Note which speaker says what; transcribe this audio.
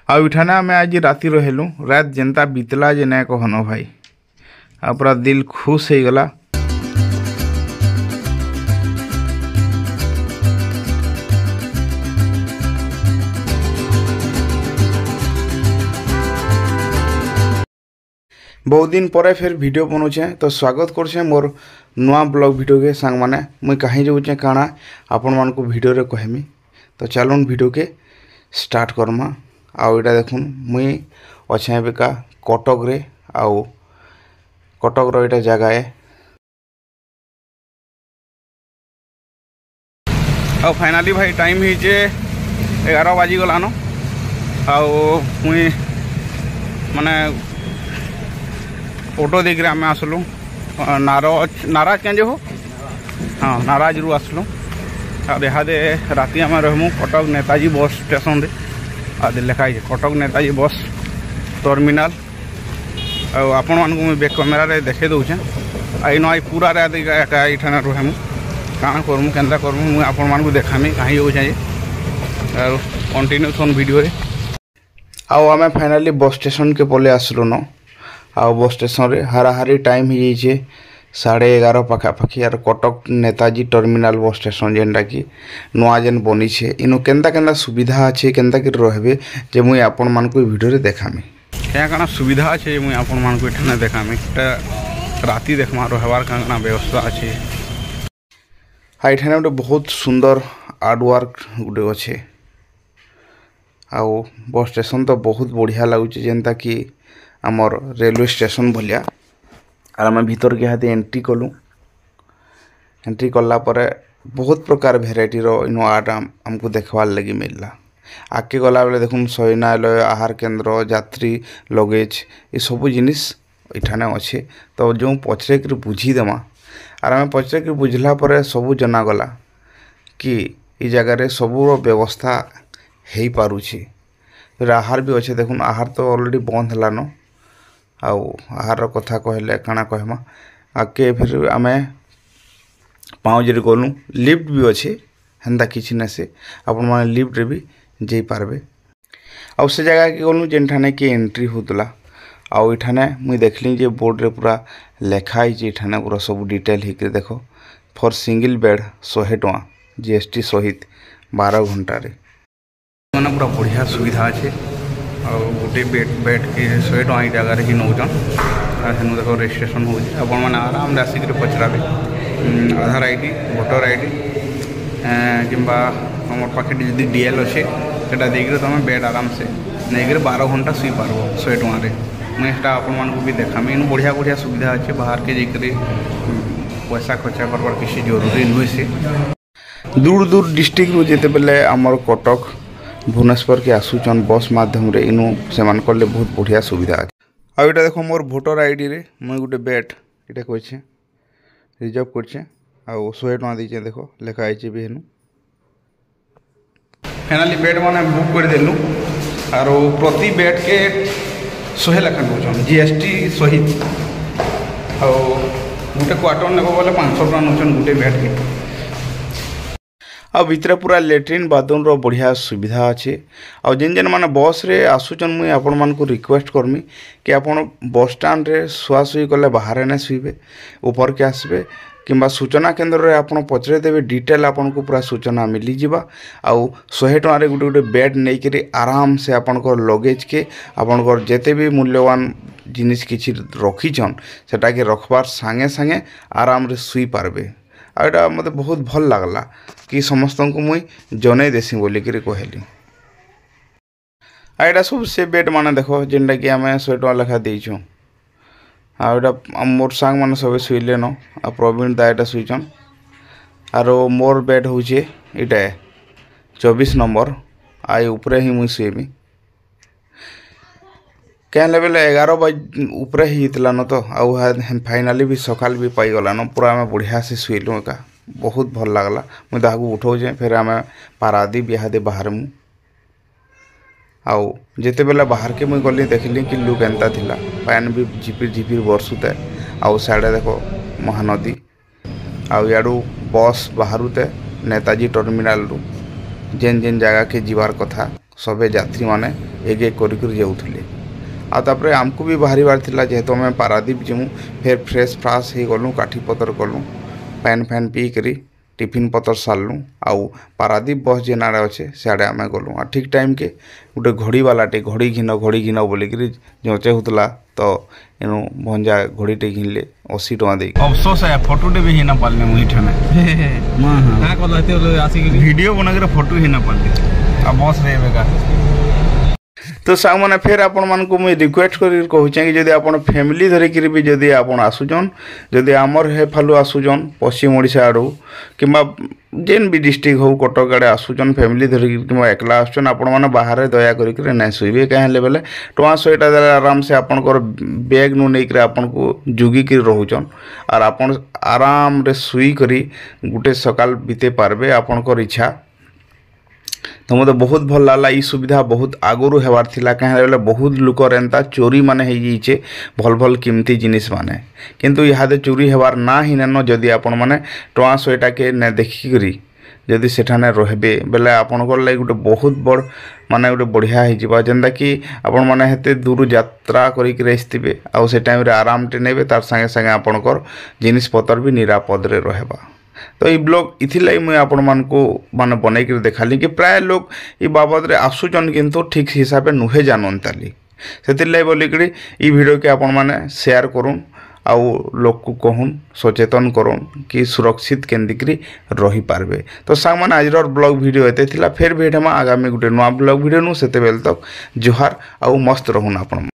Speaker 1: आठाने आम आज राति रहलु रात जेनता बीतला जे ना कहन भाई आ पूरा दिल खुश हो गला। बहुत दिन पर फिर वीडियो बनाऊे तो स्वागत करछे मोर नुआ ब्लॉग वीडियो के सांग माने मुई कहीं जाऊे काଣା आपण मान को वीडियो रे कहमी। तो चलून वीडियो के स्टार्ट करमा। आउ इटा देखुन मुई अच्छे एबिका कटक रे आउ कटक रो इटा जगह है। आउ फाइनाली भाई टाइम ही 11 बाजी गलानो। आउ मुई माने ऑटो देख आम आसलु नाराज केंजे हो हाँ नाराज रु आसलु। आदे राति आम रहमु कटक नेताजी बस स्टेशन रे। आदे लिखाई कटक नेताजी बस टर्मिनाल। आपण मान को बैक कैमेरा रे देखे दउछे। आई न आई पूरा रात इठाना रहमु काना करमु केंदा करमु मु आपण मान को देखामी कहीं जाउछे और कंटिन्यू थोन वीडियो रे। आउ आम फाइनाली बस स्टेशन के पले आसलु न। आउ बस स्टेशन रे हाराहारी टाइम ही 11:30 पाखापाखि। यार Cuttack Netaji terminal bus station जेनटा कि नुआ जेन बनी छे इनु केंता केंता सुविधा अच्छे केंता कि रहबे जे मुई आपण मान को वीडियो रे देखामी क्या काना सुविधा अच्छे मुई आपण मान को एठाने देखामी। राति देखमा रहबार काना व्यवस्था अच्छे। एठाने गोटे बहुत सुंदर आर्ट वर्क गोटे अच्छे। आउ बस स्टेशन तो बहुत बढ़िया लगुचे जेनता कि आमर रेलवे स्टेशन भलिया। और आम भीतर के हाथी एंट्री कलु। एंट्री कला परे बहुत प्रकार भेराइटी रो इनो आर्ट आमको देखवार लगी मिलला। आगे गला बेले देखुन शयनालय आहार केन्द्र यात्री लगेज ये सब जिनिस इठाने अच्छे। तो जो पचरे कर बुझीदेमा और आम पचरे कर बुझला परे सब जनागला कि इ जगार सबूर व्यवस्था हो पारुछि। आहार भी अच्छे देखुन आहार तो ऑलरेडी बंद है आउ आहार कथा कहले काना कहमा आके फिर आमे पाँचरे गलु। लिफ्ट भी अच्छे हेन्ता किसी ना से आपण माने लिफ्ट रे भी जाई पारबे। आउ से जगह के गलु जेनठाने कि एंट्री होतला। आउ इठाने मुई देखली जे बोर्ड रे पूरा लेखाई जे इठाने पूरा सब डिटेल हिके देखो फॉर सिंगल बेड 100 टका जीएसटी सहित 12 घंटा रे माने पूरा बढ़िया सुविधा अच्छे। और गोटे बेड के 100 टका जगह ही नौचन हेनु देखो रजिस्ट्रेशन हो मैंने आराम से आसिक पचराबे आधार आईडी भोटर आईडी कि तुम पाखे जी डीएल अच्छे सेटा देकर तुम बेड आराम से नहीं 12 घंटा शुई पार 100 टकर मुझे आपण मान भी देखामी। इन बढ़िया बढ़िया सुविधा अच्छे बाहर के जाकर पैसा खर्चा करवार किसी जरूरी नुहे से। दूर दूर डिस्ट्रिक्ट रू जिते बेले आमर कटक भुवनेश्वर के आसुचन बस माध्यम रे इनु से मान करले बहुत बढ़िया सुविधा है। आ इटा देखो मोर भोटर आईडी रे मुई गोटे बेड इटा कइछे रिजर्व करछे आ 100 टका दीचे देखो लिखा आइछे भी हेनु। फाइनली बेड माने बुक कर देलु और प्रति बेड के 100 लेखा नौचन जीएसटी सहित। आ गोटे क्वार्टर नेबो बोले 500 टका नौचन गोटे बेड के। आ भितर पूरा लेट्रिन बाथरूम रो बढ़िया सुविधा अच्छे। आ जेन जेन माने बस रे आसुचन मुई आपण मान को रिक्वेस्ट करमी कि आपण बस स्टैंड रे सुआ सुई कले बाहर ने सुइबे ऊपर के आसबे किंबा सूचना केन्द्र रे आपण पचरे देबे डिटेल आपण को पूरा सूचना मिली जिबा। आउ 100 टका रे गुटे गुटे बेड नै करी आराम से आपण को लगेज के आपण को जेते भी मूल्यवान जिनिस किछि रखिछन सेटा के रखबार संगे संगे आराम रे सुई पारबे। आटा मते बहुत भल लागला कि समस्त को मुई जने देसी बोली करी कहली। आटा सब से बेड माने देखो जेनटा कि आमे 100 टका लेखा देइछु। आटा मोर सांग माने सब सुइले न आ प्रवीण दा एटा सुइचन आरो मोर बेड होचे इटा 24 नंबर आई ऊपरे ही मुई सुइमी क्या लेवल 11 बजे ऊपर ही इतला न। तो आउ फाइनाली भी सकाल भी पाई गला न पूरा आम बढ़िया से शुइलु एका बहुत भल लागला। मुझे दाहू उठाऊे फिर आम पारादीप इहादे बाहर मु आउ जिते बेला बाहर के मुई गली देखली कि लुक एंता थिला पान भी झिपिर झिपिर बरसुते आउ साइडे देखो महानदी आउ याडू बस बाहरुते नेताजी टर्मिनाल रु जेन जेन जगह के जीवार कथा सबे यात्री माने एक एक कर जाऊे आतापर आमको भी बाहर थिला जेहेतु आम पारादीप जीमु फिर फ्रेश फ्राश हो गलु काठी पतर कलु पैन फैन पी करी टिफिन पतर सारू आउ पारादीप बस जेन आड़े अच्छे सियाड़े आम गलु आ ठीक टाइम के गोटे घड़ी वालाटे घड़ी घिन बोलिक जचे होता तो एनु भंजा घड़ीटे घिनले 80 टका दे अफसोस है फोटोटे भी हिना पालने मुई ठने हां कलते आसी वीडियो बना के फोटो हिना पालने आ बस रे बेका तो सांग मैंने फिर आपण मान को मुझे रिक्वेस्ट कर कहूँ कि जदि आप फैमिली धरिकी भी जदि आप आसुचन जदि आमर हे फालू आसुचन पश्चिम ओडिशा आड़ू कि जेन भी डिस्ट्रिक्ट हो कटक आड़े आसुचन फैमिली धरिकी कि एकला आसुचन आपण मैंने बाहर दया करके नहीं शुवे कहें बेले टଙ୍କା 100टा देले आराम से आपनकर बैग नु नहीं आपन को जुगिक रोचन और आपन आराम रे सुई करी गुटे सकाल बीते पारबे आपनकर इच्छा तो मत बहुत भल लागला। ई सुविधा बहुत आगुरी हेबार थिला कहें बहुत लोकर एंता चोरी माने हो जाइए भल भल कीमती जिनिस माने किंतु इहादे चोरी हेबार ना ही न जदि आपण माने टଙ୍କା 100टा के न देखिकी जदि सेठाने रहबे बेले आपनकर लागि गोटे बहुत बड़ माने गोटे बढ़िया हो जेनता कि आपण माने हेते दूर यात्रा करिक आसथिबे आ से टाइम रे आराम टे नेबे तार संगे संगे आपनकर जिनिस पतर भी निरापद रे रहबा। तो ये ब्लॉग इथिलाई मुझे आपण मान को माने बनई कर देखाली कि प्राय लोग ये बाबद रे आसुचन किंतु ठीक हिसाब से नुहे जानताली से बोलिक वीडियो के आपण माने शेयर करूँ आउ लोक को कहून सचेतन करूँ कि सुरक्षित केंद्रिक रही पारबे। तो सांग मैंने आज ब्लॉग वीडियो एते थिला फिर भेट आगामी गोटे नुआ ब्लॉग वीडियो नु सेते बेल तक जोहार आउ मस्त रहून आपण।